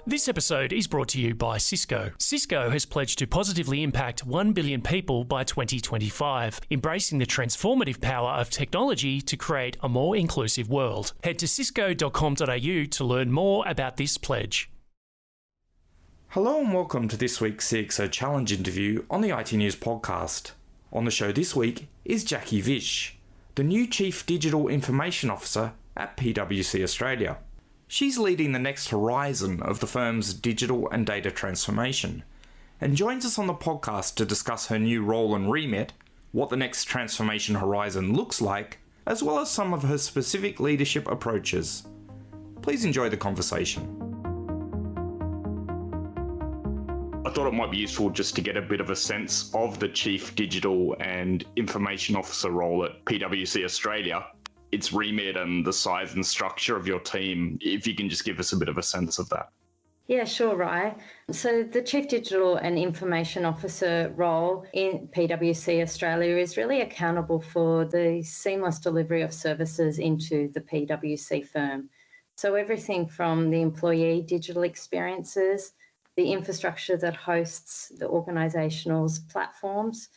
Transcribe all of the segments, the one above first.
This episode is brought to you by Cisco. Cisco has pledged to positively impact 1 billion people by 2025, embracing the transformative power of technology to create a more inclusive world. Head to cisco.com.au to learn more about this pledge. Hello and welcome to this week's CXO Challenge interview on the iTnews podcast. On the show this week is Jacqui Visch, the new Chief Digital Information Officer at PwC Australia. She's leading the next horizon of the firm's digital and data transformation, and joins us on the podcast to discuss her new role and remit, what the next transformation horizon looks like, as well as some of her specific leadership approaches. Please enjoy the conversation. I thought it might be useful just to get a bit of a sense of the Chief Digital and Information Officer role at PwC Australia, its remit and the size and structure of your team, if you can just give us a bit of a sense of that. Yeah, sure, Rai. So the Chief Digital and Information Officer role in PwC Australia is really accountable for the seamless delivery of services into the PwC firm. So everything from the employee digital experiences, the infrastructure that hosts the organisational's platforms,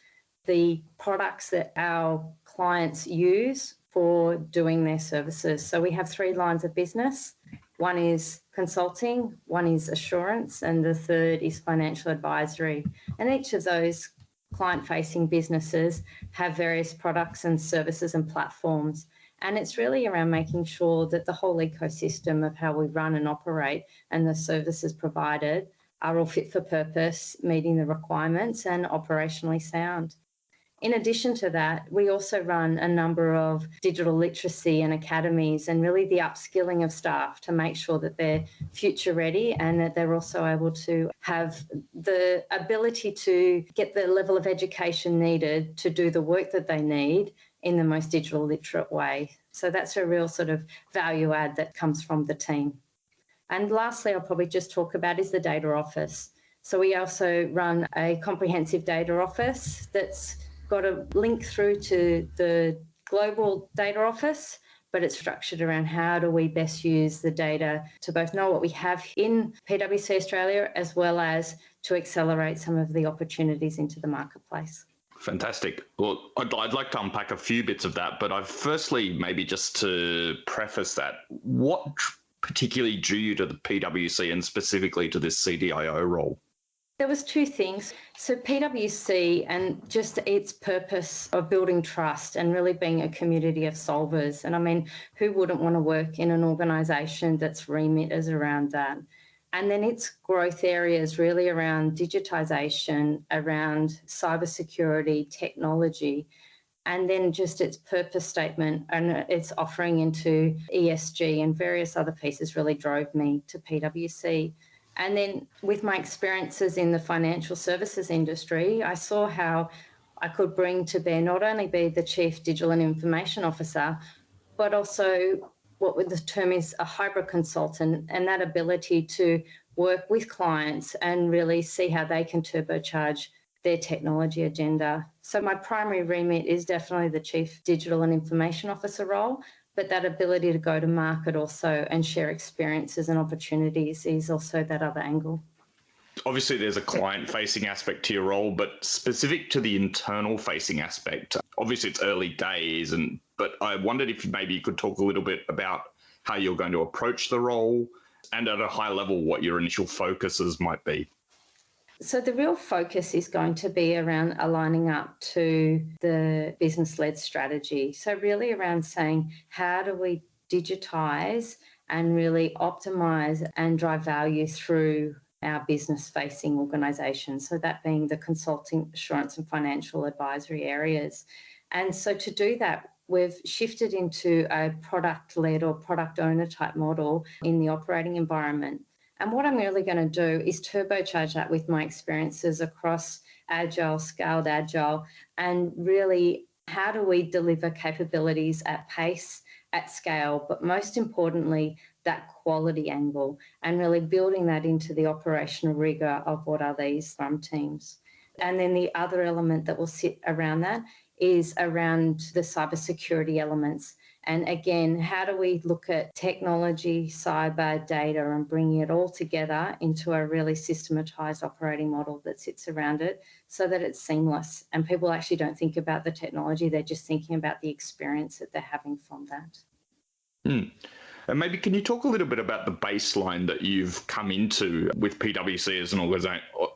the products that our clients use for doing their services. So we have three lines of business. One is consulting, one is assurance, and the third is financial advisory. And each of those client-facing businesses have various products and services and platforms. And it's really around making sure that the whole ecosystem of how we run and operate and the services provided are all fit for purpose, meeting the requirements and operationally sound. In addition to that, we also run a number of digital literacy and academies and really the upskilling of staff to make sure that they're future ready and that they're also able to have the ability to get the level of education needed to do the work that they need in the most digital literate way. So that's a real sort of value add that comes from the team. And lastly, I'll probably just talk about is the data office. So we also run a comprehensive data office that's got a link through to the global data office, but it's structured around how do we best use the data to both know what we have in PwC Australia as well as to accelerate some of the opportunities into the marketplace. Fantastic. Well, I'd like to unpack a few bits of that, but firstly, maybe just to preface that, what particularly drew you to the PwC and specifically to this CDIO role? There was two things. So PwC and just its purpose of building trust and really being a community of solvers. And I mean, who wouldn't want to work in an organisation that's remit is around that? And then its growth areas really around digitisation, around cybersecurity, technology, and then just its purpose statement and its offering into ESG and various other pieces really drove me to PwC. And then with my experiences in the financial services industry, I saw how I could bring to bear not only be the Chief Digital and Information Officer, but also what the term is a hybrid consultant and that ability to work with clients and really see how they can turbocharge their technology agenda. So my primary remit is definitely the Chief Digital and Information Officer role, but that ability to go to market also and share experiences and opportunities is also that other angle. Obviously, there's a client-facing aspect to your role, but specific to the internal-facing aspect, obviously it's early days, but I wondered if maybe you could talk a little bit about how you're going to approach the role and at a high level what your initial focuses might be. So the real focus is going to be around aligning up to the business-led strategy. So really around saying, how do we digitise and really optimise and drive value through our business-facing organisations? So that being the consulting, assurance and financial advisory areas. And so to do that, we've shifted into a product-led or product owner type model in the operating environment. And what I'm really going to do is turbocharge that with my experiences across Agile, scaled Agile, and really how do we deliver capabilities at pace, at scale, but most importantly, that quality angle and really building that into the operational rigour of what are these Scrum teams. And then the other element that will sit around that is around the cybersecurity elements And again, how do we look at technology, cyber, data, and bringing it all together into a really systematized operating model that sits around it so that it's seamless and people actually don't think about the technology, they're just thinking about the experience that they're having from that. And maybe can you talk a little bit about the baseline that you've come into with PwC as an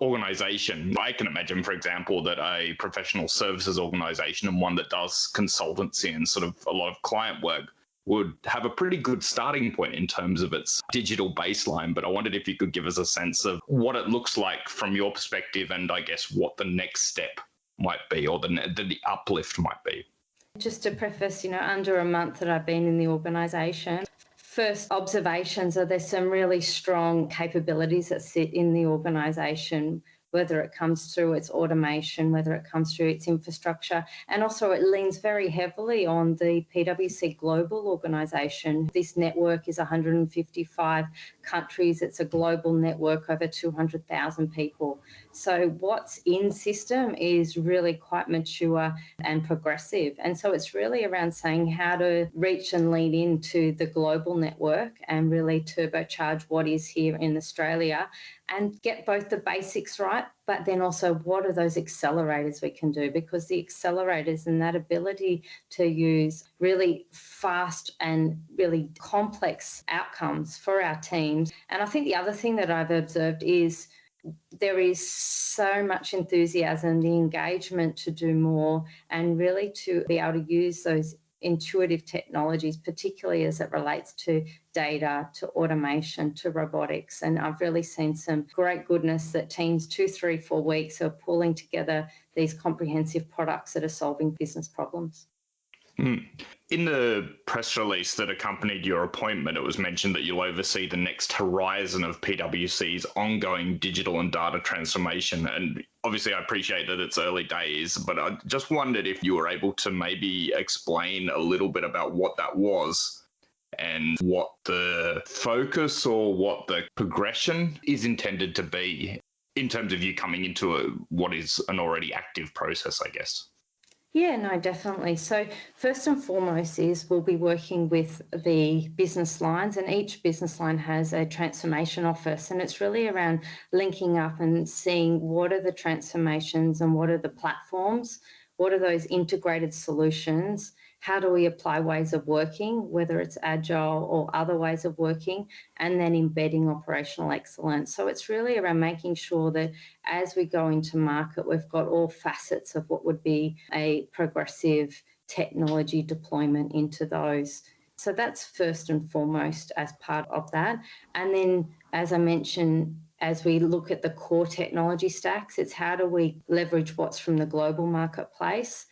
organisation? I can imagine, for example, that a professional services organisation and one that does consultancy and sort of a lot of client work would have a pretty good starting point in terms of its digital baseline. But I wondered if you could give us a sense of what it looks like from your perspective and I guess what the next step might be or the uplift might be. Just to preface, under a month that I've been in the organisation, first observations are there's some really strong capabilities that sit in the organisation, whether it comes through its automation, whether it comes through its infrastructure, and also it leans very heavily on the PwC global organisation. This network is 155 countries. It's a global network, over 200,000 people. So what's in system is really quite mature and progressive. And so it's really around saying how to reach and lean into the global network and really turbocharge what is here in Australia and get both the basics right, but then also what are those accelerators we can do? Because the accelerators and that ability to use really fast and really complex outcomes for our teams. And I think the other thing that I've observed is there is so much enthusiasm, the engagement to do more and really to be able to use those intuitive technologies, particularly as it relates to data, to automation, to robotics. And I've really seen some great goodness that teams 2, 3, 4 weeks are pulling together these comprehensive products that are solving business problems. In the press release that accompanied your appointment, it was mentioned that you'll oversee the next horizon of PwC's ongoing digital and data transformation. And obviously, I appreciate that it's early days, but I just wondered if you were able to maybe explain a little bit about what that was and what the focus or what the progression is intended to be in terms of you coming into what is an already active process, I guess. Yeah, no, definitely. So first and foremost is we'll be working with the business lines, and each business line has a transformation office, and it's really around linking up and seeing what are the transformations and what are the platforms, what are those integrated solutions, how do we apply ways of working, whether it's agile or other ways of working, and then embedding operational excellence. So it's really around making sure that as we go into market, we've got all facets of what would be a progressive technology deployment into those. So that's first and foremost as part of that. And then, as I mentioned, as we look at the core technology stacks, it's how do we leverage what's from the global marketplace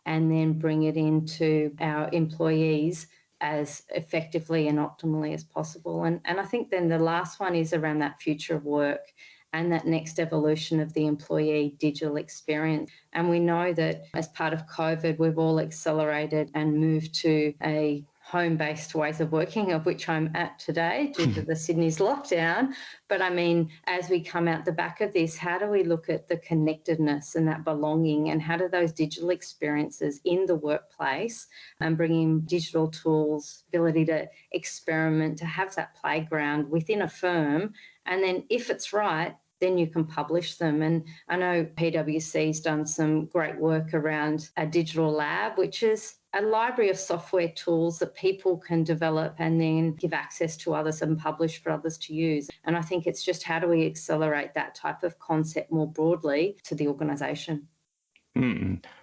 and then bring it into our employees as effectively and optimally as possible. And I think then the last one is around that future of work and that next evolution of the employee digital experience. And we know that as part of COVID, we've all accelerated and moved to a home-based ways of working, of which I'm at today due to the Sydney's lockdown. But I mean, as we come out the back of this, how do we look at the connectedness and that belonging, and how do those digital experiences in the workplace and bringing digital tools, ability to experiment, to have that playground within a firm, and then if it's right, then you can publish them. And I know PwC's done some great work around a digital lab, which is a library of software tools that people can develop and then give access to others and publish for others to use. And I think it's just how do we accelerate that type of concept more broadly to the organisation.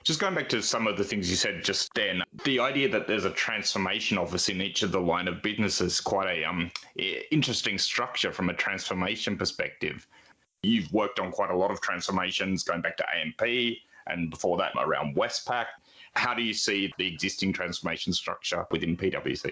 Just going back to some of the things you said just then, the idea that there's a transformation office in each of the line of businesses is quite a interesting structure from a transformation perspective. You've worked on quite a lot of transformations going back to AMP and before that around Westpac. How do you see the existing transformation structure within PwC?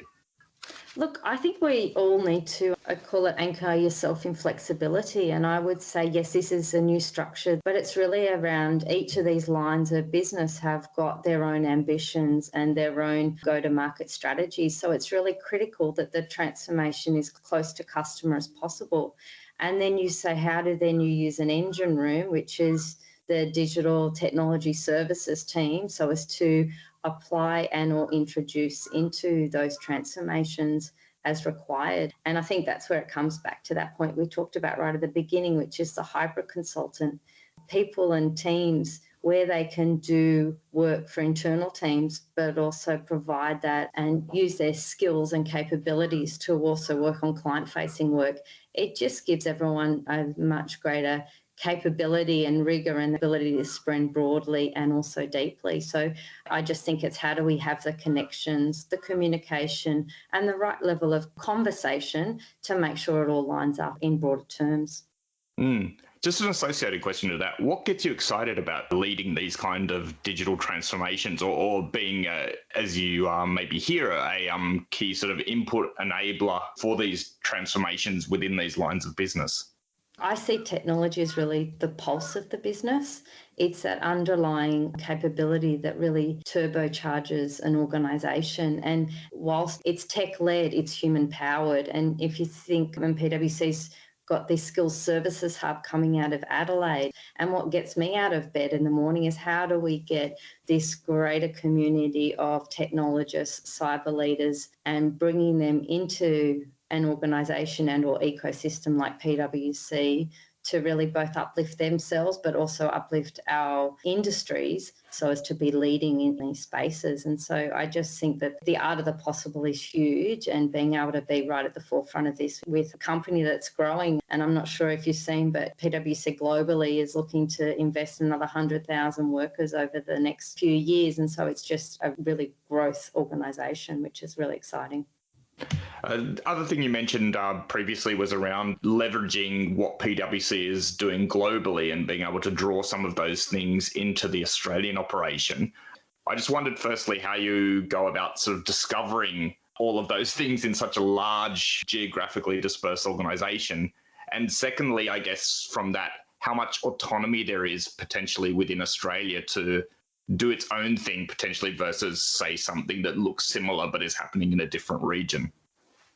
Look, I think we all need to, I call it anchor yourself in flexibility. And I would say, yes, this is a new structure, but it's really around each of these lines of business have got their own ambitions and their own go-to-market strategies. So it's really critical that the transformation is close to customer as possible. And then you say, how do then you use an engine room, which is the digital technology services team, so as to apply and or introduce into those transformations as required. And I think that's where it comes back to that point we talked about right at the beginning, which is the hybrid consultant, people and teams where they can do work for internal teams, but also provide that and use their skills and capabilities to also work on client-facing work. It just gives everyone a much greater capability and rigor and ability to sprint broadly and also deeply. So I just think it's how do we have the connections, the communication, and the right level of conversation to make sure it all lines up in broader terms. Just an associated question to that. What gets you excited about leading these kind of digital transformations or being, as you maybe hear, a key sort of input enabler for these transformations within these lines of business? I see technology as really the pulse of the business. It's that underlying capability that really turbocharges an organisation. And whilst it's tech-led, it's human-powered. And if you think when PwC's got this skills services hub coming out of Adelaide, and what gets me out of bed in the morning is how do we get this greater community of technologists, cyber leaders, and bringing them into an organisation and or ecosystem like PwC to really both uplift themselves but also uplift our industries so as to be leading in these spaces. And so I just think that the art of the possible is huge, and being able to be right at the forefront of this with a company that's growing. And I'm not sure if you've seen, but PwC globally is looking to invest in another 100,000 workers over the next few years. And so it's just a really growth organisation, which is really exciting. Other thing you mentioned previously was around leveraging what PwC is doing globally and being able to draw some of those things into the Australian operation. I just wondered, firstly, how you go about sort of discovering all of those things in such a large, geographically dispersed organisation. And secondly, I guess from that, how much autonomy there is potentially within Australia to do its own thing potentially versus, say, something that looks similar but is happening in a different region.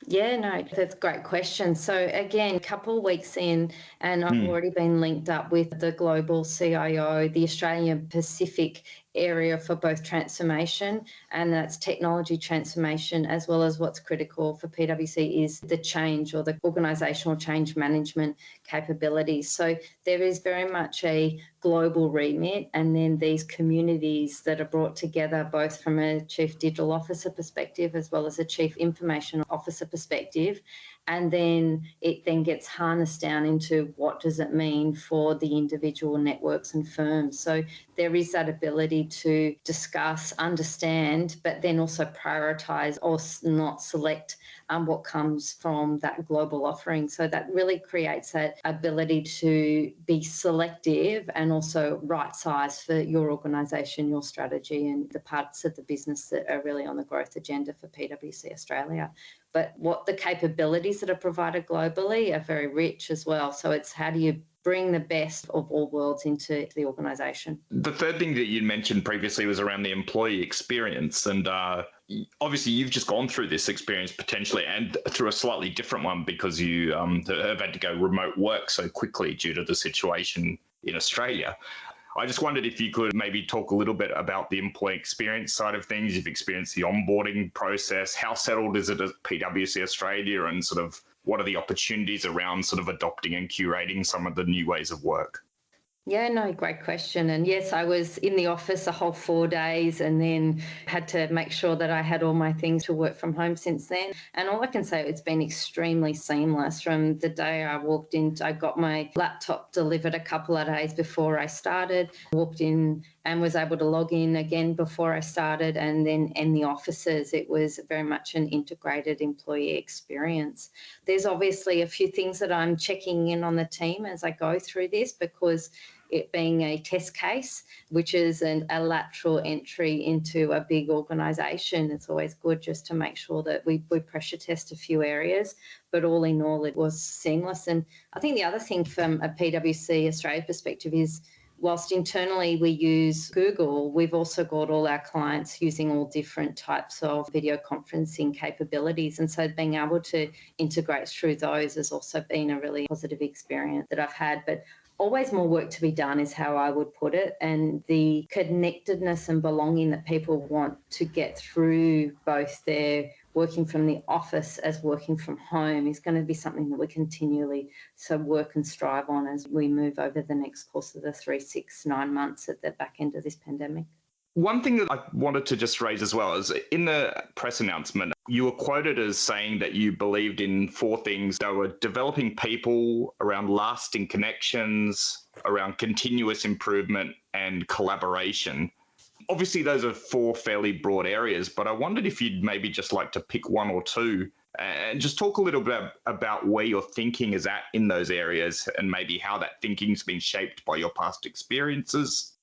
Yeah, no, that's a great question. So again, a couple of weeks in, and I've already been linked up with the global CIO, the Australian Pacific area for both transformation, and that's technology transformation, as well as what's critical for PwC is the change or the organisational change management capabilities. So there is very much a global remit, and then these communities that are brought together both from a Chief Digital Officer perspective as well as a Chief Information Officer perspective. And then it then gets harnessed down into what does it mean for the individual networks and firms. So there is that ability to discuss, understand, but then also prioritise or not select what comes from that global offering. So that really creates that ability to be selective and also right size for your organisation, your strategy, and the parts of the business that are really on the growth agenda for PwC Australia. But what the capabilities that are provided globally are very rich as well. So it's how do you bring the best of all worlds into the organisation. The third thing that you mentioned previously was around the employee experience. And obviously, you've just gone through this experience potentially and through a slightly different one because you have had to go remote work so quickly due to the situation in Australia. I just wondered if you could maybe talk a little bit about the employee experience side of things. You've experienced the onboarding process. How settled is it at PwC Australia, and sort of what are the opportunities around sort of adopting and curating some of the new ways of work? Yeah, no, great question. And yes, I was in the office a whole 4 days and then had to make sure that I had all my things to work from home since then. And all I can say, it's been extremely seamless from the day I walked in. I got my laptop delivered a couple of days before I started, walked in and was able to log in again before I started. And then in the offices, it was very much an integrated employee experience. There's obviously a few things that I'm checking in on the team as I go through this, because it being a test case, which is a lateral entry into a big organisation, it's always good just to make sure that we pressure test a few areas. But all in all, it was seamless. And I think the other thing from a PwC Australia perspective is, whilst internally we use Google, we've also got all our clients using all different types of video conferencing capabilities. And so being able to integrate through those has also been a really positive experience that I've had. But always more work to be done is how I would put it. And the connectedness and belonging that people want to get through both their working from the office as working from home is going to be something that we continually work and strive on as we move over the next course of the 3, 6, 9 months at the back end of this pandemic. One thing that I wanted to just raise as well is in the press announcement, you were quoted as saying that you believed in 4 things. They were developing people, around lasting connections, around continuous improvement and collaboration. Obviously, those are 4 fairly broad areas, but I wondered if you'd maybe just like to pick 1 or 2 and just talk a little bit about where your thinking is at in those areas and maybe how that thinking's been shaped by your past experiences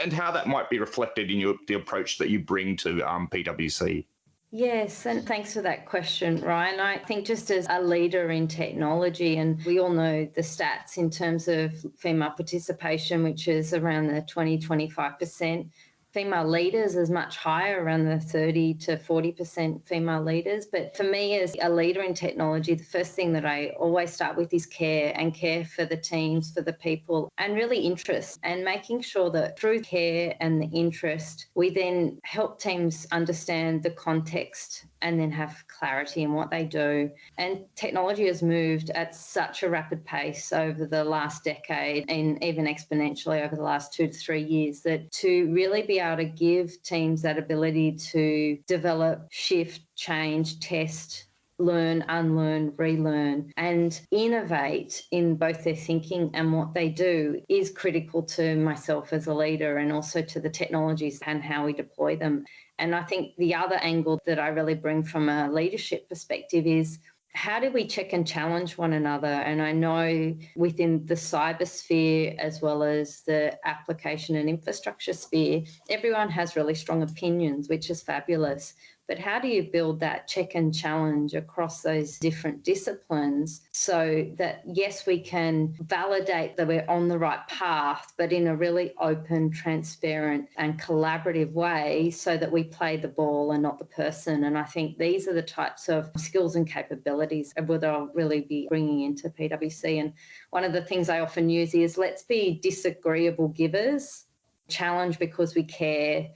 and how that might be reflected in the approach that you bring to PwC. Yes, and thanks for that question, Ryan. I think just as a leader in technology, and we all know the stats in terms of female participation, which is around the 20-25%. Female leaders is much higher, around the 30 to 40% female leaders. But for me as a leader in technology, the first thing that I always start with is care, and care for the teams, for the people, and really interest, and making sure that through care and the interest, we then help teams understand the context and then have clarity in what they do. And technology has moved at such a rapid pace over the last decade, and even exponentially over the last 2 to 3 years, that to really be able to give teams that ability to develop, shift, change, test, learn, unlearn, relearn, and innovate in both their thinking and what they do is critical to myself as a leader, and also to the technologies and how we deploy them. And I think the other angle that I really bring from a leadership perspective is, how do we check and challenge one another? And I know within the cyber sphere as well as the application and infrastructure sphere, everyone has really strong opinions, which is fabulous. But how do you build that check and challenge across those different disciplines so that, yes, we can validate that we're on the right path, but in a really open, transparent and collaborative way, so that we play the ball and not the person? And I think these are the types of skills and capabilities that I'll really be bringing into PwC. And one of the things I often use is, let's be disagreeable givers, challenge because we care,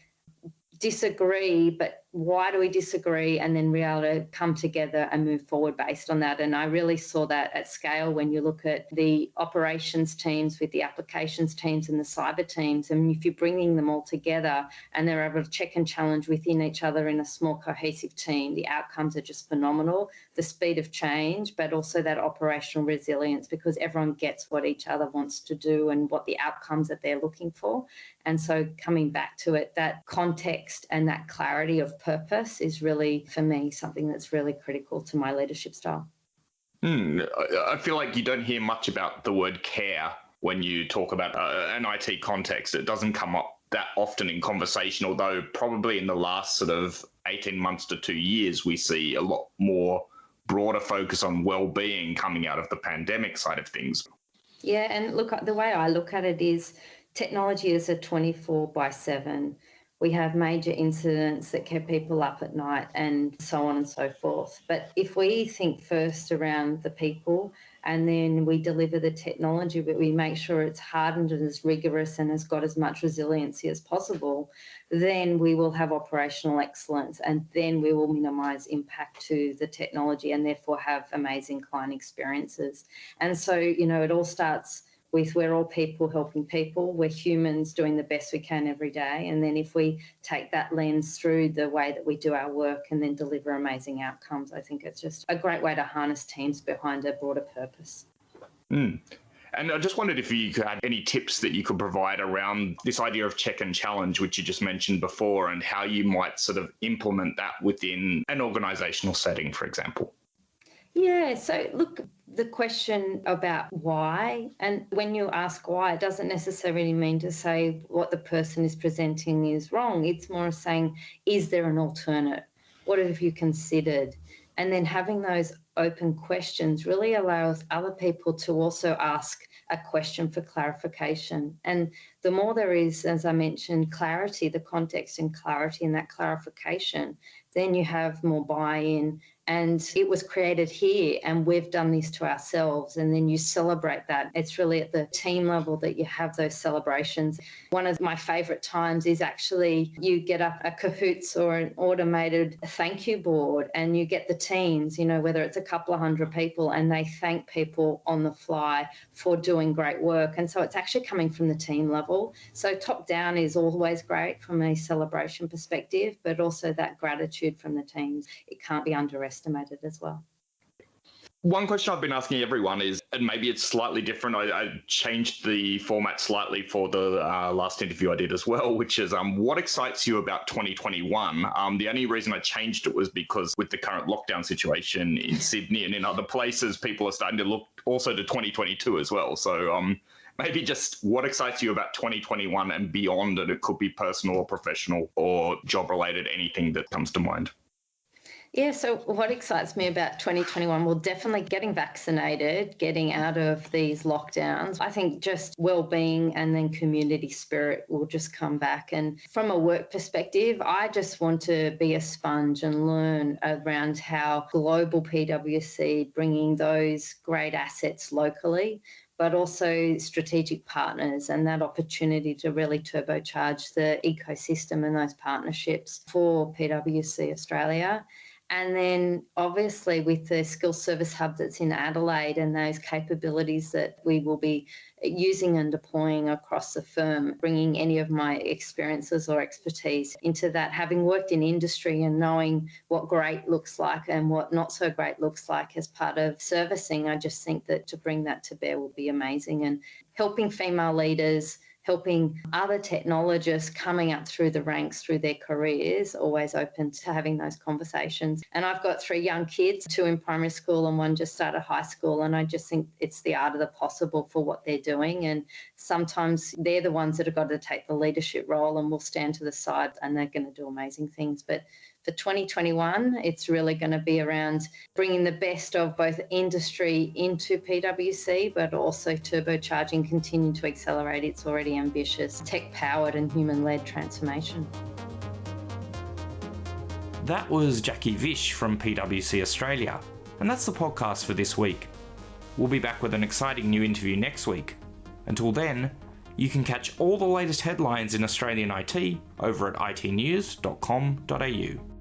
disagree, but why do we disagree? And then be able to come together and move forward based on that. And I really saw that at scale when you look at the operations teams with the applications teams and the cyber teams. And if you're bringing them all together and they're able to check and challenge within each other in a small cohesive team, the outcomes are just phenomenal. The speed of change, but also that operational resilience, because everyone gets what each other wants to do and what the outcomes that they're looking for. And so coming back to it, that context and that clarity of purpose is really, for me, something that's really critical to my leadership style. I feel like you don't hear much about the word care when you talk about an IT context. It doesn't come up that often in conversation, although probably in the last sort of 18 months to 2 years, we see a lot more broader focus on well-being coming out of the pandemic side of things. Yeah, and look, the way I look at it is technology is a 24/7. We have major incidents that kept people up at night and so on and so forth. But if we think first around the people and then we deliver the technology, but we make sure it's hardened and as rigorous and has got as much resiliency as possible, then we will have operational excellence, and then we will minimise impact to the technology and therefore have amazing client experiences. And so, it all starts with, we're all people helping people. We're humans doing the best we can every day. And then if we take that lens through the way that we do our work and then deliver amazing outcomes, I think it's just a great way to harness teams behind a broader purpose. And I just wondered if you had any tips that you could provide around this idea of check and challenge, which you just mentioned before, and how you might sort of implement that within an organisational setting, for example. Yeah, so look, the question about why, and when you ask why, it doesn't necessarily mean to say what the person is presenting is wrong. It's more saying, is there an alternate? What have you considered? And then having those open questions really allows other people to also ask a question for clarification. And the more there is, as I mentioned, clarity, the context and clarity and that clarification, then you have more buy-in And it was created here, and we've done this to ourselves. And then you celebrate that. It's really at the team level that you have those celebrations. One of my favourite times is actually you get a Kahoots or an automated thank you board, and you get the teams, whether it's a couple of hundred people, and they thank people on the fly for doing great work. And so it's actually coming from the team level. So top down is always great from a celebration perspective, but also that gratitude from the teams, it can't be underestimated as well. One question I've been asking everyone is, and maybe it's slightly different, I changed the format slightly for the last interview I did as well, which is what excites you about 2021? The only reason I changed it was because with the current lockdown situation in Sydney and in other places, people are starting to look also to 2022 as well. So maybe just what excites you about 2021 and beyond, and it could be personal or professional or job related, anything that comes to mind. Yeah, so what excites me about 2021? Well, definitely getting vaccinated, getting out of these lockdowns. I think just well-being and then community spirit will just come back. And from a work perspective, I just want to be a sponge and learn around how global PwC, bringing those great assets locally, but also strategic partners, and that opportunity to really turbocharge the ecosystem and those partnerships for PwC Australia. And then obviously with the Skills Service Hub that's in Adelaide and those capabilities that we will be using and deploying across the firm, bringing any of my experiences or expertise into that, having worked in industry and knowing what great looks like and what not so great looks like as part of servicing, I just think that to bring that to bear will be amazing. And helping female leaders, helping other technologists coming up through the ranks through their careers, always open to having those conversations. And I've got 3 young kids, 2 in primary school and 1 just started high school. And I just think it's the art of the possible for what they're doing. And sometimes they're the ones that have got to take the leadership role, and we'll stand to the side and they're going to do amazing things. But for 2021, it's really going to be around bringing the best of both industry into PwC, but also turbocharging, continuing to accelerate its already ambitious tech-powered and human-led transformation. That was Jacqui Visch from PwC Australia, and that's the podcast for this week. We'll be back with an exciting new interview next week. Until then, you can catch all the latest headlines in Australian IT over at itnews.com.au.